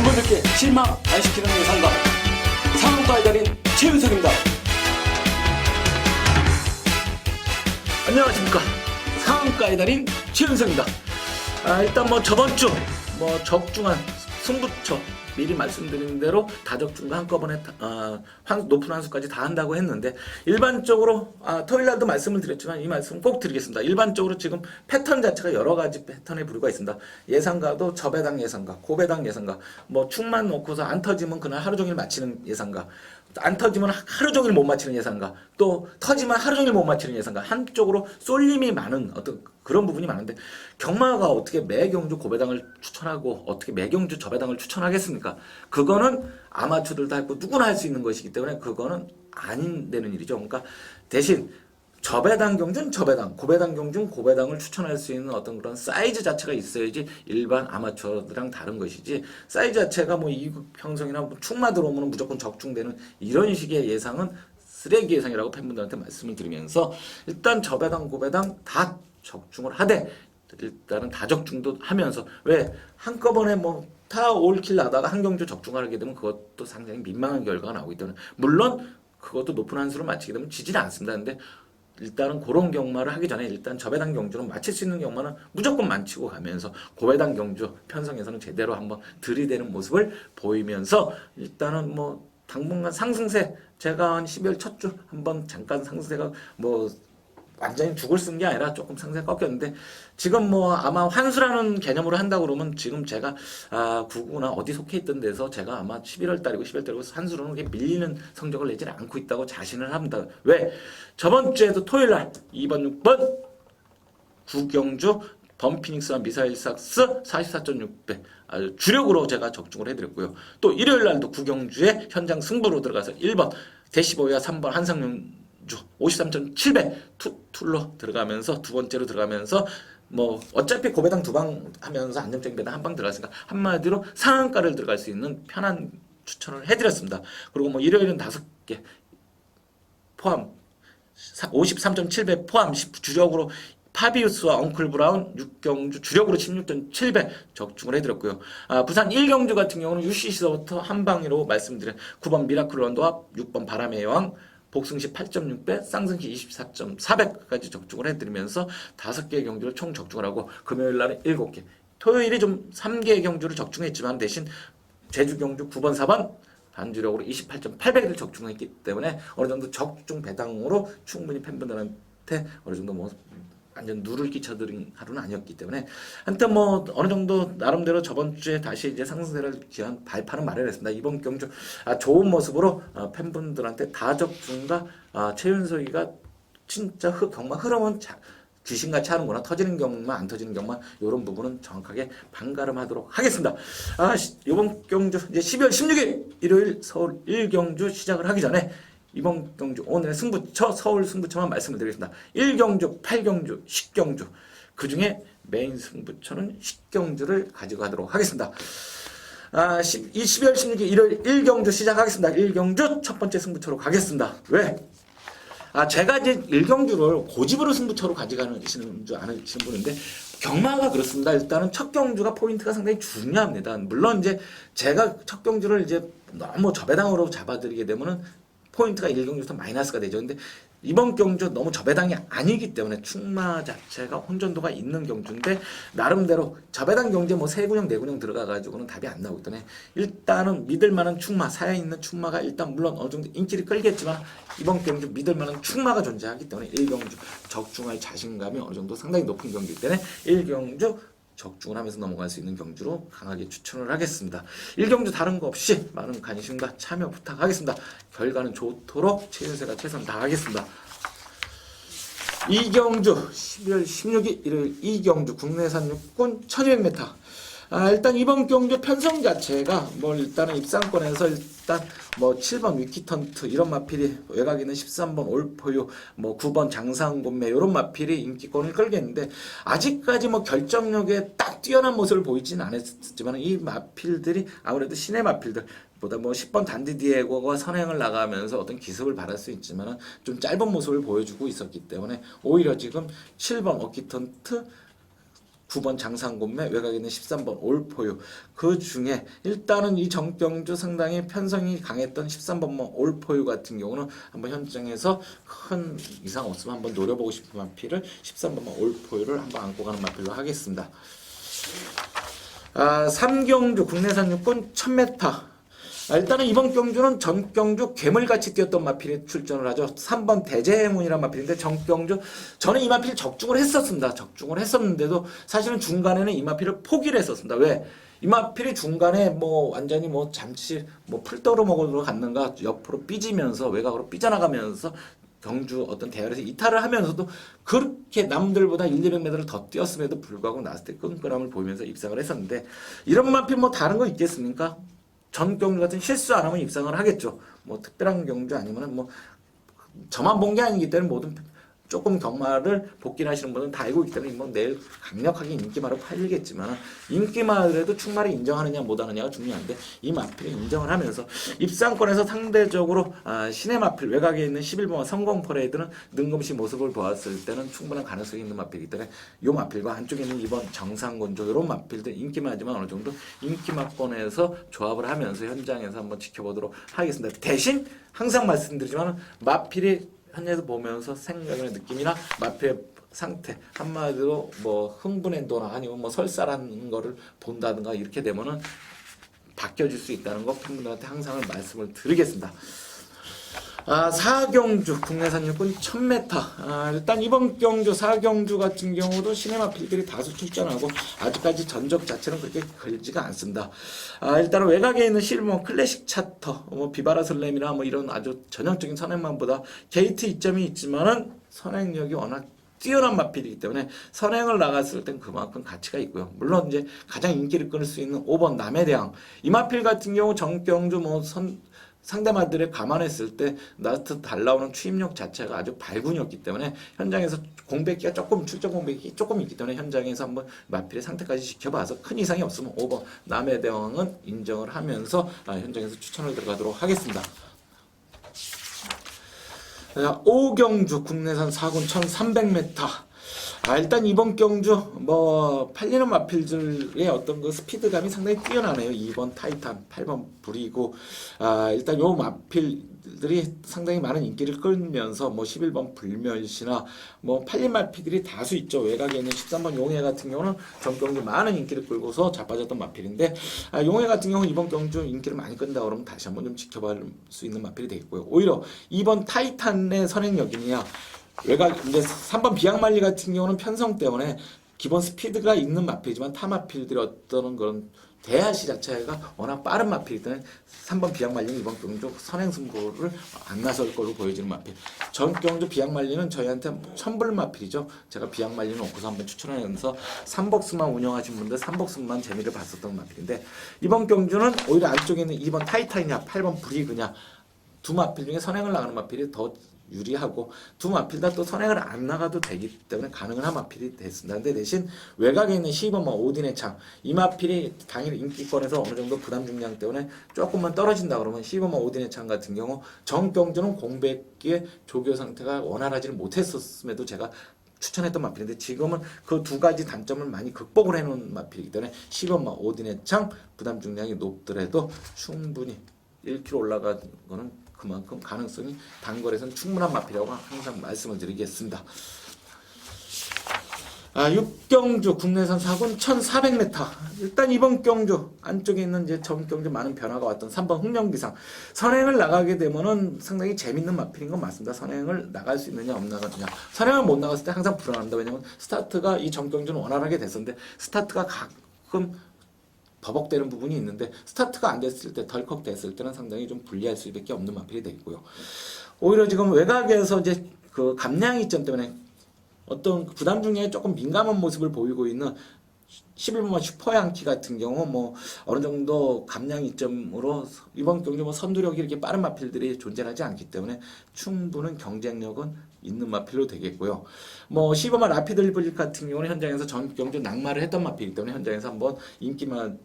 팬분들께 실망 안 시키는 예상가 상한가의 달인 최윤석입니다. 안녕하십니까. 상한가의 달인 최윤석입니다. 일단 저번주 적중한 승부처 미리 말씀드린 대로 다적중과 한꺼번에 높은 한수까지 다 한다고 했는데, 일반적으로 토요일날도 말씀을 드렸지만 이 말씀 꼭 드리겠습니다. 일반적으로 지금 패턴 자체가 여러 가지 패턴의 부류가 있습니다. 예상가도 저배당 예상가, 고배당 예상가, 축만 놓고서 안 터지면 그날 하루 종일 마치는 예상가, 안 터지면 하루 종일 못 맞히는 예상가, 또 터지면 하루 종일 못 맞히는 예상가, 한쪽으로 쏠림이 많은 어떤 그런 부분이 많은데, 경마가 어떻게 매경주 고배당을 추천하고 어떻게 매경주 저배당을 추천하겠습니까? 그거는 아마추어들도 하고 누구나 할 수 있는 것이기 때문에 그거는 안 되는 일이죠. 그러니까 대신 저배당 경주는 저배당, 고배당 경주는 고배당을 추천할 수 있는 어떤 그런 사이즈 자체가 있어야지 일반 아마추어들이랑 다른 것이지, 사이즈 자체가 2급 형성이나 축마 들어오면 무조건 적중되는 이런 식의 예상은 쓰레기 예상이라고 팬분들한테 말씀을 드리면서, 일단 저배당 고배당 다 적중을 하되 일단은 다적중도 하면서, 왜 한꺼번에 다 올킬 나다가 한 경주 적중을 하게 되면 그것도 상당히 민망한 결과가 나오기 때문에, 물론 그것도 높은 한수를 마치게 되면 지지는 않습니다. 근데 일단은 그런 경마를 하기 전에 일단 저배당 경주는 마칠 수 있는 경마는 무조건 마치고 가면서 고배당 경주 편성에서는 제대로 한번 들이대는 모습을 보이면서, 일단은 당분간 상승세, 제가 한 12월 첫 주 한번 잠깐 상승세가 완전히 죽을 쓴 게 아니라 조금 상세가 꺾였는데, 지금 아마 환수라는 개념으로 한다 그러면 지금 제가 구구나 어디 속해 있던 데서 제가 아마 11월 달이고 12월 달이고 환수로는 그렇게 밀리는 성적을 내지는 않고 있다고 자신을 합니다. 왜? 저번 주에도 토요일 날 2번 6번 구경주 범피닉스와 미사일삭스 44.6배 아주 주력으로 제가 적중을 해드렸고요. 또 일요일 날도 구경주에 현장 승부로 들어가서 1번 대시보이와 3번 한상용 53.7배 툴로 들어가면서 두 번째로 들어가면서, 어차피 고배당 두 방 하면서 안정적인 배당 한 방 들어갔으니까 한마디로 상한가를 들어갈 수 있는 편한 추천을 해드렸습니다. 그리고 일요일은 5개 포함 53.7배 포함 주력으로 파비우스와 엉클 브라운 6경주 주력으로 16.7배 적중을 해드렸고요. 부산 1경주 같은 경우는 UCC서부터 한 방으로 말씀드린 9번 미라클 런도와 6번 바람의 여왕 복승시 8.6배, 쌍승시 24.4배까지 적중을 해드리면서 5개의 경주를 총 적중을 하고, 금요일 날은 7개, 토요일이 좀 3개의 경주를 적중했지만 대신 제주 경주 9번, 4번 반주력으로 28.8배를 적중했기 때문에 어느 정도 적중 배당으로 충분히 팬분들한테 어느 정도 완전 누를 끼쳐드린 하루는 아니었기 때문에, 한튼 어느 정도 나름대로 저번 주에 다시 이제 상승세를 기한 발판은 마련했습니다. 이번 경주 좋은 모습으로 팬분들한테 다적중과 최윤석이가 진짜 경마 흐름은 귀신같이 하는구나, 터지는 경마 안 터지는 경마, 이런 부분은 정확하게 반가름하도록 하겠습니다. 이번 경주 이제 12월 16일 일요일 서울 1경주 시작을 하기 전에 이번 경주 오늘의 승부처 서울 승부처만 말씀을 드리겠습니다. 1경주, 8경주, 10경주, 그 중에 메인 승부처는 10경주를 가지고 가도록 하겠습니다. 12월 16일 일요일 1경주 시작하겠습니다. 1경주 첫 번째 승부처로 가겠습니다. 왜? 제가 이제 1경주를 고집으로 승부처로 가져가시는 줄 아시는 분인데, 경마가 그렇습니다. 일단은 첫 경주가 포인트가 상당히 중요합니다. 물론 이제 제가 첫 경주를 이제 너무 저배당으로 잡아드리게 되면은 포인트가 1경주부터 마이너스가 되죠. 근데 이번 경주 너무 저배당이 아니기 때문에 축마 자체가 혼전도가 있는 경주인데, 나름대로 저배당 경주에 3군형 4군형 들어가가지고는 답이 안 나오기 때문에 일단은 믿을만한 축마, 사야있는 축마가 일단 물론 어느 정도 인기를 끌겠지만 이번 경주 믿을만한 축마가 존재하기 때문에 1경주 적중할 자신감이 어느 정도 상당히 높은 경주이기 때문에 1경주 적중을 하면서 넘어갈 수 있는 경주로 강하게 추천을 하겠습니다. 1경주 다른 거 없이 많은 관심과 참여 부탁하겠습니다. 결과는 좋도록 최윤석이가 최선 다하겠습니다. 2경주 12월 16일 일요일 2경주 국내산 육군 1200m. 일단 이번 경주 편성 자체가 일단은 입상권에서 일단 7번 위키턴트 이런 마필이, 외곽에는 13번 올포유, 9번 장상곤매 이런 마필이 인기권을 끌겠는데, 아직까지 결정력에 딱 뛰어난 모습을 보이지는 않았지만 이 마필들이 아무래도 신의 마필들 보다 10번 단디디에고가 선행을 나가면서 어떤 기습을 받을 수 있지만 좀 짧은 모습을 보여주고 있었기 때문에 오히려 지금 7번 어키턴트 9번 장상곤매, 외곽에 있는 13번 올포유. 그 중에 일단은 이 정경주 상당히 편성이 강했던 13번 올포유 같은 경우는 한번 현장에서 큰 이상 없으면 한번 노려보고 싶은 마필을 13번 올포유를 한번 안고 가는 마필로 하겠습니다. 3경주 국내산 육군 1000m. 일단은 이번 경주는 전경주 괴물같이 뛰었던 마필이 출전을 하죠. 3번 대제해문이란 마필인데 전경주 저는 이 마필 적중을 했었습니다. 적중을 했었는데도 사실은 중간에는 이 마필을 포기를 했었습니다. 왜? 이 마필이 중간에 뭐 완전히 뭐 잠시 뭐 풀떠러 먹으러 갔는가 옆으로 삐지면서 외곽으로 삐져나가면서 경주 어떤 대열에서 이탈을 하면서도 그렇게 남들보다 1,200m를 더 뛰었음에도 불구하고 나왔을 때 끈끈함을 보이면서 입상을 했었는데 이런 마필 뭐 다른 거 있겠습니까? 전 경주 같은 실수 안 하면 입상을 하겠죠. 뭐 특별한 경주 아니면은 뭐 저만 본 게 아니기 때문에 모든 조금 경마를 복귀를 하시는 분은 다 알고 있기 때문에 뭐 내일 강력하게 인기마로 팔리겠지만 인기마라도 충마를 인정하느냐 못하느냐가 중요한데 이 마필을 인정을 하면서 입상권에서 상대적으로 신의 마필 외곽에 있는 11번 성공 퍼레이드는 능금시 모습을 보았을 때는 충분한 가능성이 있는 마필이기 때문에 이 마필과 안쪽에 있는 이번 정상곤조 이런 마필들 인기마지만 어느 정도 인기마권에서 조합을 하면서 현장에서 한번 지켜보도록 하겠습니다. 대신 항상 말씀드리지만 마필이 현장에서 보면서 생각의 느낌이나 마필의 상태 한마디로 뭐 흥분한도나 아니면 뭐 설사라는 거를 본다든가 이렇게 되면은 바뀌어질 수 있다는 거 팬분들한테 항상 말씀을 드리겠습니다. 4경주 국내산 육군 1000m. 일단 이번 경주 4경주 같은 경우도 신의 마필들이 다수 출전하고 아직까지 전적 자체는 그렇게 걸지가 않습니다. 일단은 외곽에 있는 실버 클래식 차터, 뭐 비바라 설렘이나 뭐 이런 아주 전형적인 선행만보다 게이트 이점이 있지만은 선행력이 워낙 뛰어난 마필이기 때문에 선행을 나갔을 땐 그만큼 가치가 있고요. 물론 이제 가장 인기를 끌 수 있는 5번 남해대왕. 이 마필 같은 경우 정경주 상대마들을 감안했을 때 나스트 달 나오는 추임력 자체가 아주 발군이었기 때문에 현장에서 공백기가 출전 공백이 조금 있기 때문에 현장에서 한번 마필의 상태까지 지켜봐서 큰 이상이 없으면 5번 남의 대왕은 인정을 하면서 현장에서 추천을 들어가도록 하겠습니다. 5경주 국내산 4군 1300m. 일단 이번 경주 뭐 팔리는 마필들의 어떤 그 스피드감이 상당히 뛰어나네요. 2번 타이탄, 8번 불이고 일단 요 마필들이 상당히 많은 인기를 끌면서 뭐 11번 불멸시나 뭐 팔린 마필들이 다수 있죠. 외곽에 있는 13번 용해 같은 경우는 전 경주 많은 인기를 끌고서 자빠졌던 마필인데 용해 같은 경우는 이번 경주 인기를 많이 끈다 그러면 다시 한번 좀 지켜볼 수 있는 마필이 되겠고요. 오히려 2번 타이탄의 선행력이냐 외곽 이제 3번 비앙말리 같은 경우는 편성 때문에 기본 스피드가 있는 마필이지만 타 마필들이 어떤 그런 대하시 자체가 워낙 빠른 마필이기 때문에 3번 비앙말리는 이번 경주 선행 승부를 안 나설 걸로 보여지는 마필. 전 경주 비앙말리는 저희한테 천불 마필이죠. 제가 비앙말리는 없고서 한번 추천하면서 삼복승만 운영하신 분들 삼복승만 재미를 봤었던 마필인데 이번 경주는 오히려 안쪽에 있는 2번 타이탄이냐 8번 브리그냐 두 마필 중에 선행을 나가는 마필이 더 유리하고 두 마필 다 또 선행을 안 나가도 되기 때문에 가능한 마필이 됐습니다. 근데 대신 외곽에 있는 12번 오딘의 창 이 마필이 당일 인기권에서 어느 정도 부담 중량 때문에 조금만 떨어진다 그러면 12번 오딘의 창 같은 경우 정경주는 공백기의 조교 상태가 원활하지는 못했었음에도 제가 추천했던 마필인데 지금은 그 두 가지 단점을 많이 극복을 해놓은 마필이기 때문에 10번 오딘의 창 부담 중량이 높더라도 충분히 1kg 올라가는 거는 그만큼 가능성이 단거리에서는 충분한 마필이라고 항상 말씀을 드리겠습니다. 6경주 국내산 4군 1400m. 일단 이번 경주 안쪽에 있는 이제 전 경주 많은 변화가 왔던 3번 흥령비상 선행을 나가게 되면은 상당히 재밌는 마필인 건 맞습니다. 선행을 나갈 수 있느냐 없느냐. 선행을 못 나갔을 때 항상 불안합니다. 왜냐면 스타트가 이 전 경주는 원활하게 됐었는데 스타트가 가끔 버벅대는 부분이 있는데 스타트가 안 됐을 때 덜컥 됐을 때는 상당히 좀 불리할 수밖에 없는 마필이 되고요. 오히려 지금 외곽에서 이제 그 감량 이점 때문에 어떤 부담 중에 조금 민감한 모습을 보이고 있는 11번 슈퍼양키 같은 경우 뭐 어느 정도 감량 이점으로 이번 경주 뭐 선두력이 이렇게 빠른 마필들이 존재하지 않기 때문에 충분한 경쟁력은 있는 마필로 되겠고요. 뭐 15번 라피드1 같은 경우는 현장에서 전 경주 낙마를 했던 마필이기 때문에 현장에서 한번 인기만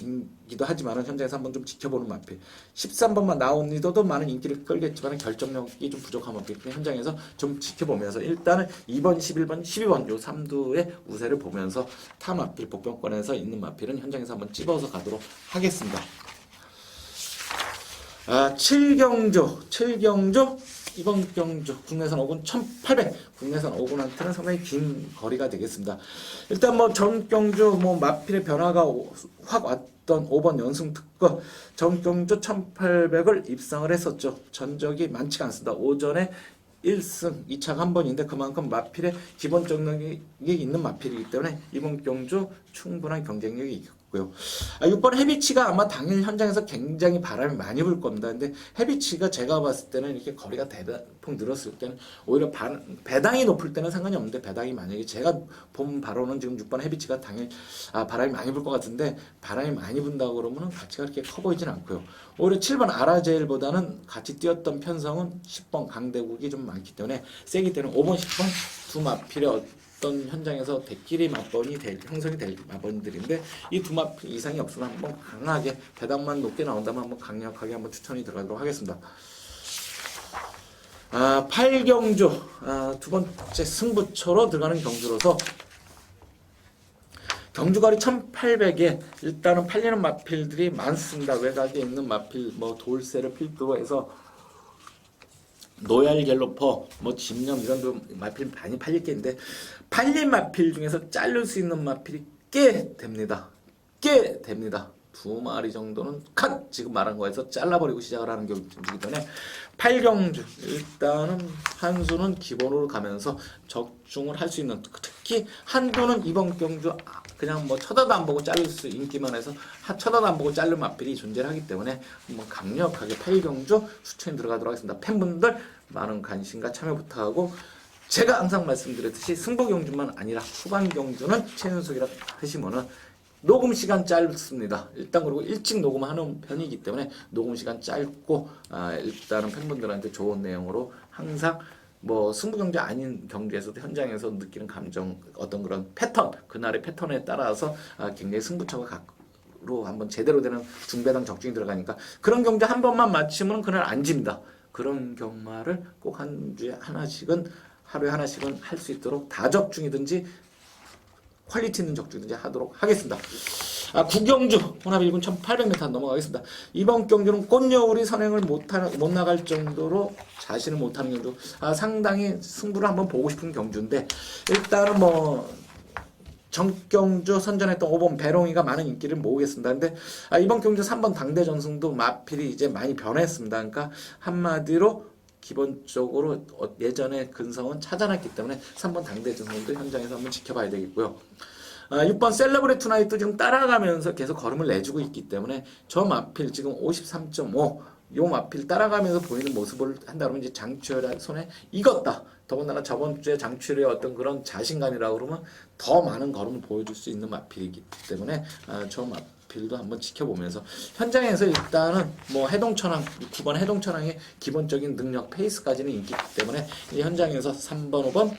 이기도 하지만 현장에서 한번 좀 지켜보는 마필. 13번만 나온 리더도 많은 인기를 끌겠지만 결정력이 좀 부족한 마필. 현장에서 좀 지켜보면서 일단은 2번, 11번, 12번 요 3두의 우세를 보면서 타 마필 복병권에서 있는 마필은 현장에서 한번 찝어서 가도록 하겠습니다. 7경주 이번 경주 국내산 5군 1800 국내산 5군한테는 상당히 긴 거리가 되겠습니다. 일단 뭐 전 경주 뭐 마필의 변화가 확 왔던 5번 연승 특허 전 경주 1800을 입상을 했었죠. 전적이 많지가 않습니다. 오전에 1승 2차가 한 번인데 그만큼 마필의 기본적 능력이 있는 마필이기 때문에 이번 경주 충분한 경쟁력이 있고요. 6번 해비치가 아마 당일 현장에서 굉장히 바람이 많이 불 겁니다. 근데 해비치가 제가 봤을 때는 이렇게 거리가 대폭 늘었을 때는 오히려 배당이 높을 때는 상관이 없는데 배당이 만약에 제가 본 바로는 지금 6번 해비치가 당일 바람이 많이 불 것 같은데 바람이 많이 분다고 그러면 가치가 그렇게 커 보이진 않고요. 오히려 7번 아라제일보다는 같이 뛰었던 편성은 10번 강대국이 좀 많기 때문에 세기 때문에 5번, 10번 두 마필의 어떤 현장에서 대끼리 맞번이 형성이 될 마번들인데 이 두 마필 이상이 없으면 한번 강하게 배당만 높게 나온다면 한번 강력하게 한번 추천이 들어가도록 하겠습니다. 8경주 두 번째 승부처로 들어가는 경주로서 경주거리 1800에 일단은 팔리는 마필들이 많습니다. 외곽에 있는 마필 뭐 돌쇠를 필두로 해서 노얄 갤로퍼 뭐 집념 이런 마필 많이 팔릴 게 있는데 팔린 마필 중에서 자를 수 있는 마필이 꽤 됩니다. 두 마리 정도는 컷 지금 말한 거에서 잘라버리고 시작을 하는 경우이기 때문에 8경주 일단은 한 수는 기본으로 가면서 적중을 할 수 있는 특히 한두는 이번 경주 그냥 뭐 쳐다도 안 보고 자를 수 인기만 해서 쳐다도 안 보고 자른 마필이 존재하기 때문에 한번 강력하게 8경주 수천이 들어가도록 하겠습니다. 팬분들 많은 관심과 참여 부탁하고 제가 항상 말씀드렸듯이 승부 경주만 아니라 후반 경주는 최연속이라 하시면은 녹음 시간 짧습니다. 일단 그리고 일찍 녹음하는 편이기 때문에 녹음 시간 짧고 일단은 팬분들한테 좋은 내용으로 항상 뭐 승부 경주 아닌 경주에서도 현장에서 느끼는 감정 어떤 그런 패턴 그날의 패턴에 따라서 굉장히 승부처가 로 한번 제대로 되는 중배당 적중이 들어가니까 그런 경주 한 번만 맞히면 그날 안 집니다. 그런 경마를 꼭 한 주에 하나씩은 하루에 하나씩은 할 수 있도록 다적중이든지 퀄리티 있는 적중이든지 하도록 하겠습니다. 구경주 혼합 1군 1800m 넘어가겠습니다. 이번 경주는 꽃여울이 선행을 못 나갈 정도로 자신을 못하는 경주. 상당히 승부를 한번 보고 싶은 경주인데 일단은 뭐 정경주 선전했던 5번 배롱이가 많은 인기를 모으겠습니다. 근데 이번 경주 3번 당대 전승도 마필이 이제 많이 변했습니다. 그러니까 한마디로 기본적으로 예전의 근성은 찾아놨기 때문에 3번 당대 전승도 현장에서 한번 지켜봐야 되겠고요. 6번 셀러브레 투나잇도 지금 따라가면서 계속 걸음을 내주고 있기 때문에 저 마필 지금 53.5 요 마필 따라가면서 보이는 모습을 한다 그러면 이제 장추열의 손에 익었다. 더군다나 저번 주에 장추열의 어떤 그런 자신감이라고 그러면 더 많은 걸음을 보여줄 수 있는 마필이기 때문에 저 마필도 한번 지켜보면서 현장에서 일단은 뭐 해동천왕 9번 해동천왕의 기본적인 능력 페이스까지는 있기 때문에 이 현장에서 3번 5번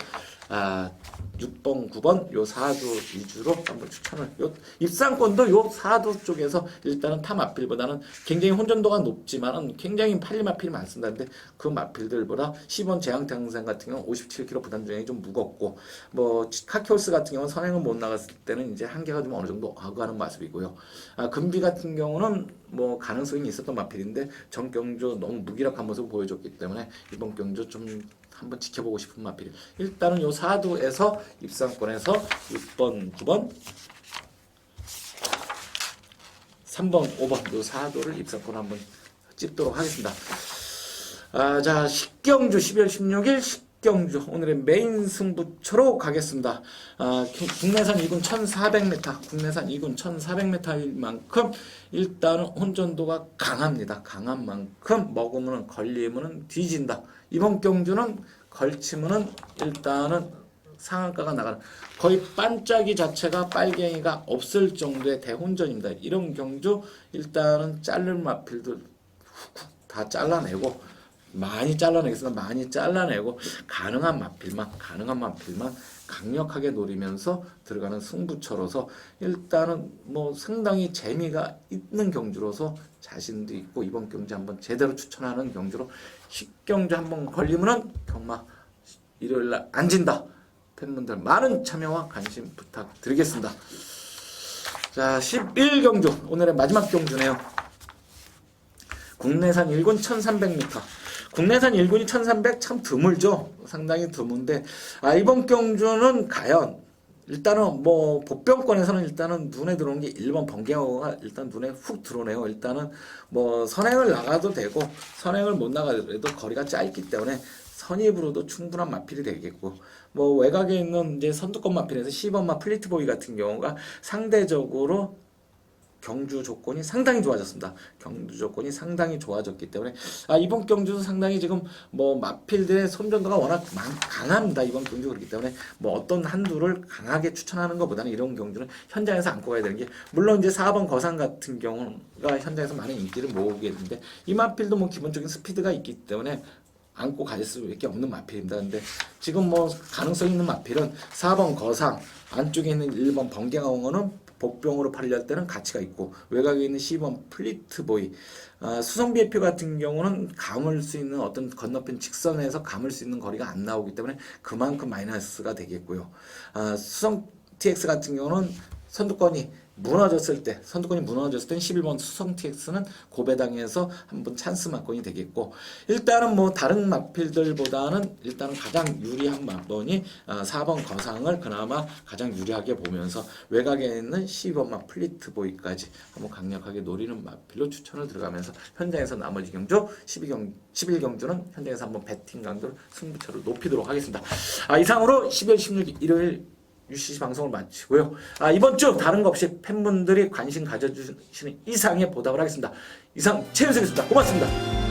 6번, 9번 요 4두 위주로 한번 추천을 입상권도 요 4두 쪽에서 일단은 타 마필보다는 굉장히 혼전도가 높지만은 굉장히 팔리 마필이 많습니다. 근데 그 마필들보다 10원 제왕탕생 같은 경우는 57kg 부담 중량이 좀 무겁고 뭐 카키오스 같은 경우는 선행을 못 나갔을 때는 이제 한계가 좀 어느 정도 하고하는 모습이고요. 금비 같은 경우는 뭐 가능성이 있었던 마필인데 전경주 너무 무기력한 모습을 보여줬기 때문에 이번 경주 좀 한번 지켜보고 싶은 마필. 일단은 요 4두에서 입상권에서 6번, 9번, 3번, 5번 요 4두를 입상권 한번 찍도록 하겠습니다. 자, 식경주 12월 16일 식경주 오늘의 메인 승부처로 가겠습니다. 국내산 2군 1400m, 국내산 2군 1400m일 만큼 일단은 혼전도가 강합니다. 강한 만큼 먹으면 걸리면 뒤진다. 이번 경주는 걸치면은 일단은 상한가가 나가는 거의 반짝이 자체가 빨갱이가 없을 정도의 대혼전입니다. 이런 경주 일단은 자른 마필들 다 잘라내고 많이 잘라내겠습니다. 많이 잘라내고 가능한 마필만 강력하게 노리면서 들어가는 승부처로서 일단은 뭐 상당히 재미가 있는 경주로서 자신도 있고 이번 경주 한번 제대로 추천하는 경주로 10경주 한번 걸리면은 경마 일요일날 안 진다. 팬분들 많은 참여와 관심 부탁드리겠습니다. 자, 11경주 오늘의 마지막 경주네요. 국내산 1군 1300m. 국내산 1군이 1300 참 드물죠. 상당히 드문데 이번 경주는 과연 일단은 뭐 복병권에서는 일단은 눈에 들어오는 게 1번 번개호가 일단 눈에 훅 들어오네요. 일단은 뭐 선행을 나가도 되고 선행을 못 나가더라도 거리가 짧기 때문에 선입으로도 충분한 마필이 되겠고, 뭐 외곽에 있는 이제 선두권 마필에서 10번마 플리트보이 같은 경우가 상대적으로 경주 조건이 상당히 좋아졌습니다. 경주 조건이 상당히 좋아졌기 때문에 이번 경주도 상당히 지금 뭐 마필들의 손전도가 워낙 강합니다. 이번 경주. 그렇기 때문에 뭐 어떤 한두를 강하게 추천하는 것보다는 이런 경주는 현장에서 안고 가야 되는 게, 물론 이제 4번 거상 같은 경우가 현장에서 많은 인기를 모으게 되는데 이 마필도 뭐 기본적인 스피드가 있기 때문에 안고 갈 수밖에 없는 마필입니다. 근데 지금 뭐 가능성 있는 마필은 4번 거상, 안쪽에 있는 1번 번개강원은 복병으로 팔릴 때는 가치가 있고, 외곽에 있는 10번 플리트보이, 수성비애표 같은 경우는 감을 수 있는 어떤 건너편 직선에서 감을 수 있는 거리가 안 나오기 때문에 그만큼 마이너스가 되겠고요. 수성 TX 같은 경우는 선두권이 무너졌을 때 11번 수성 TX는 고배당에서 한번 찬스 막건이 되겠고, 일단은 뭐 다른 마필들보다는 일단은 가장 유리한 마번이 4번 거상을 그나마 가장 유리하게 보면서 외곽에 있는 12번마 플리트보이까지 한번 강력하게 노리는 마필로 추천을 들어가면서 현장에서 나머지 경주 11경주는 현장에서 한번 배팅 강도를 승부처를 높이도록 하겠습니다. 이상으로 12월 16일 일요일 UCC 방송을 마치고요. 이번 주 다른 거 없이 팬분들이 관심 가져주시는 이상의 보답을 하겠습니다. 이상 최윤석이었습니다. 고맙습니다.